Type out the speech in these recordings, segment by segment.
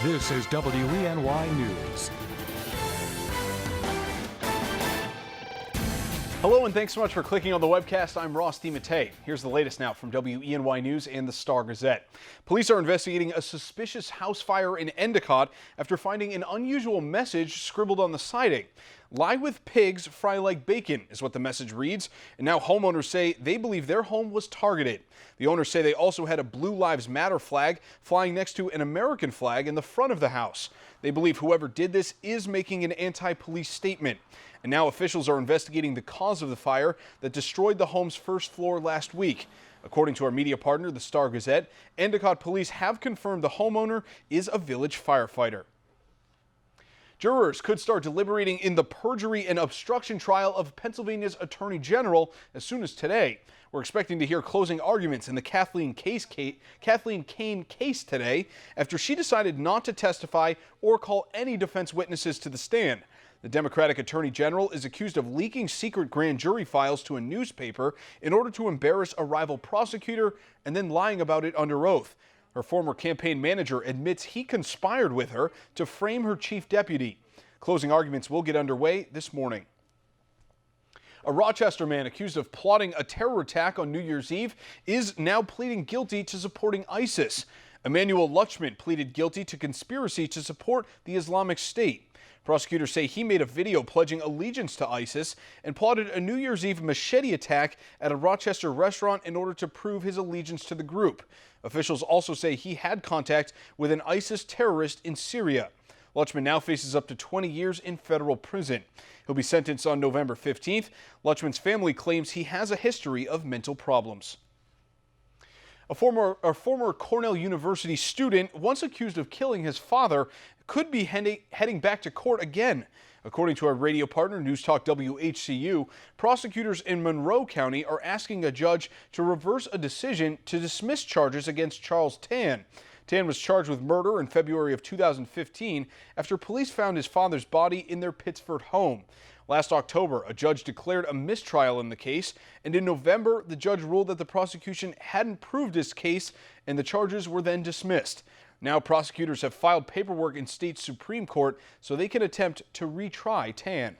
This is WENY News. Hello and thanks so much for clicking on the webcast. I'm Ross DiMattei. Here's the latest now from WENY News and the Star-Gazette. Police are investigating a suspicious house fire in Endicott after finding an unusual message scribbled on the siding. "Lie with pigs, fry like bacon" is what the message reads, and now homeowners say they believe their home was targeted. The owners say they also had a Blue Lives Matter flag flying next to an American flag in the front of the house. They believe whoever did this is making an anti-police statement. And now officials are investigating the cause of the fire that destroyed the home's first floor last week. According to our media partner, the Star-Gazette, Endicott police have confirmed the homeowner is a village firefighter. Jurors could start deliberating in the perjury and obstruction trial of Pennsylvania's Attorney General as soon as today. We're expecting to hear closing arguments in the Kathleen Kane case today after she decided not to testify or call any defense witnesses to the stand. The Democratic Attorney General is accused of leaking secret grand jury files to a newspaper in order to embarrass a rival prosecutor and then lying about it under oath. Her former campaign manager admits he conspired with her to frame her chief deputy. Closing arguments will get underway this morning. A Rochester man accused of plotting a terror attack on New Year's Eve is now pleading guilty to supporting ISIS. Emmanuel Lutchman pleaded guilty to conspiracy to support the Islamic State. Prosecutors say he made a video pledging allegiance to ISIS and plotted a New Year's Eve machete attack at a Rochester restaurant in order to prove his allegiance to the group. Officials also say he had contact with an ISIS terrorist in Syria. Lutchman now faces up to 20 years in federal prison. He'll be sentenced on November 15th. Lutchman's family claims he has a history of mental problems. A former Cornell University student, once accused of killing his father, could be heading back to court again. According to our radio partner, News Talk WHCU, prosecutors in Monroe County are asking a judge to reverse a decision to dismiss charges against Charles Tan. Tan was charged with murder in February of 2015 after police found his father's body in their Pittsford home. Last October, a judge declared a mistrial in the case, and in November, the judge ruled that the prosecution hadn't proved his case, and the charges were then dismissed. Now prosecutors have filed paperwork in state Supreme Court so they can attempt to retry Tan.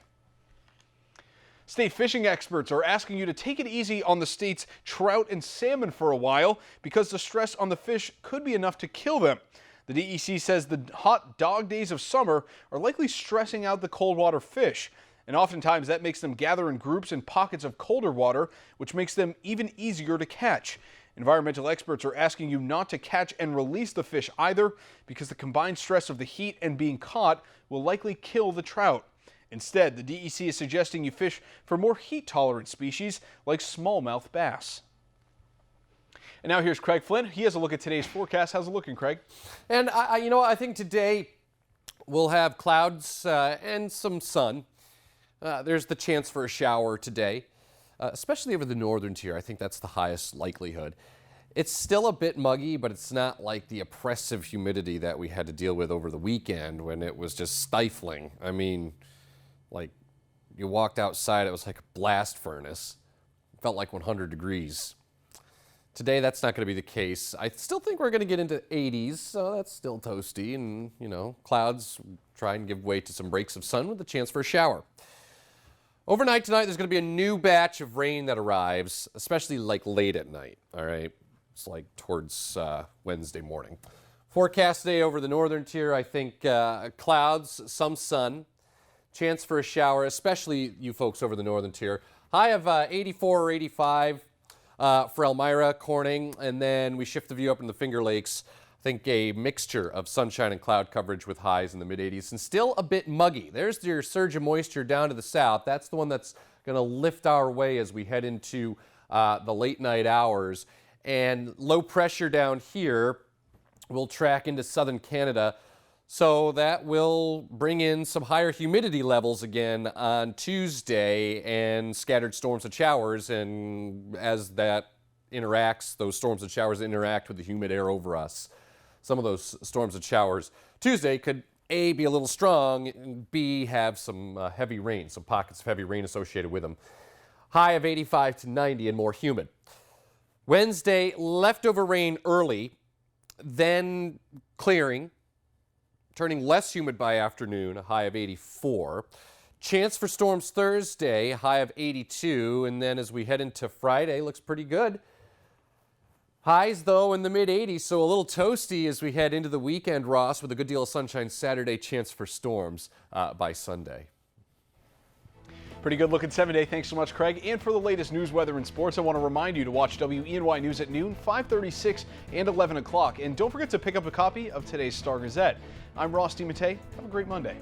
State fishing experts are asking you to take it easy on the state's trout and salmon for a while because the stress on the fish could be enough to kill them. The DEC says the hot dog days of summer are likely stressing out the cold water fish. And oftentimes that makes them gather in groups in pockets of colder water, which makes them even easier to catch. Environmental experts are asking you not to catch and release the fish either, because the combined stress of the heat and being caught will likely kill the trout. Instead, the DEC is suggesting you fish for more heat-tolerant species like smallmouth bass. And now here's Craig Flynn. He has a look at today's forecast. How's it looking, Craig? And I think today we'll have clouds and some sun. There's the chance for a shower today, especially over the northern tier. I think that's the highest likelihood. It's still a bit muggy, but it's not like the oppressive humidity that we had to deal with over the weekend when it was just stifling. I mean, like you walked outside, it was like a blast furnace. It felt like 100 degrees. Today, that's not going to be the case. I still think we're going to get into 80s, so that's still toasty. And, clouds try and give way to some breaks of sun with a chance for a shower. Overnight tonight, there's going to be a new batch of rain that arrives, especially like late at night, all right? It's like towards Wednesday morning. Forecast today over the northern tier, I think clouds, some sun, chance for a shower, especially you folks over the northern tier. High of 84 or 85 for Elmira, Corning, and then we shift the view up in the Finger Lakes. I think a mixture of sunshine and cloud coverage with highs in the mid-80s and still a bit muggy. There's your surge of moisture down to the south. That's the one that's going to lift our way as we head into the late night hours. And low pressure down here will track into southern Canada. So that will bring in some higher humidity levels again on Tuesday and scattered storms and showers. And as that interacts, those storms and showers interact with the humid air over us. Some of those storms and showers Tuesday could A, be a little strong, and B, have some heavy rain, some pockets of heavy rain associated with them. High of 85 to 90 and more humid. Wednesday, leftover rain early, then clearing. turning less humid by afternoon, a high of 84. Chance for storms Thursday, high of 82. And then as we head into Friday, looks pretty good. Highs, though, in the mid-80s, so a little toasty as we head into the weekend, Ross, with a good deal of sunshine Saturday, chance for storms by Sunday. Pretty good looking 7-day. Thanks so much, Craig. And for the latest news, weather, and sports, I want to remind you to watch WENY News at noon, 5:36, and 11 o'clock. And don't forget to pick up a copy of today's Star Gazette. I'm Ross DeMattei. Have a great Monday.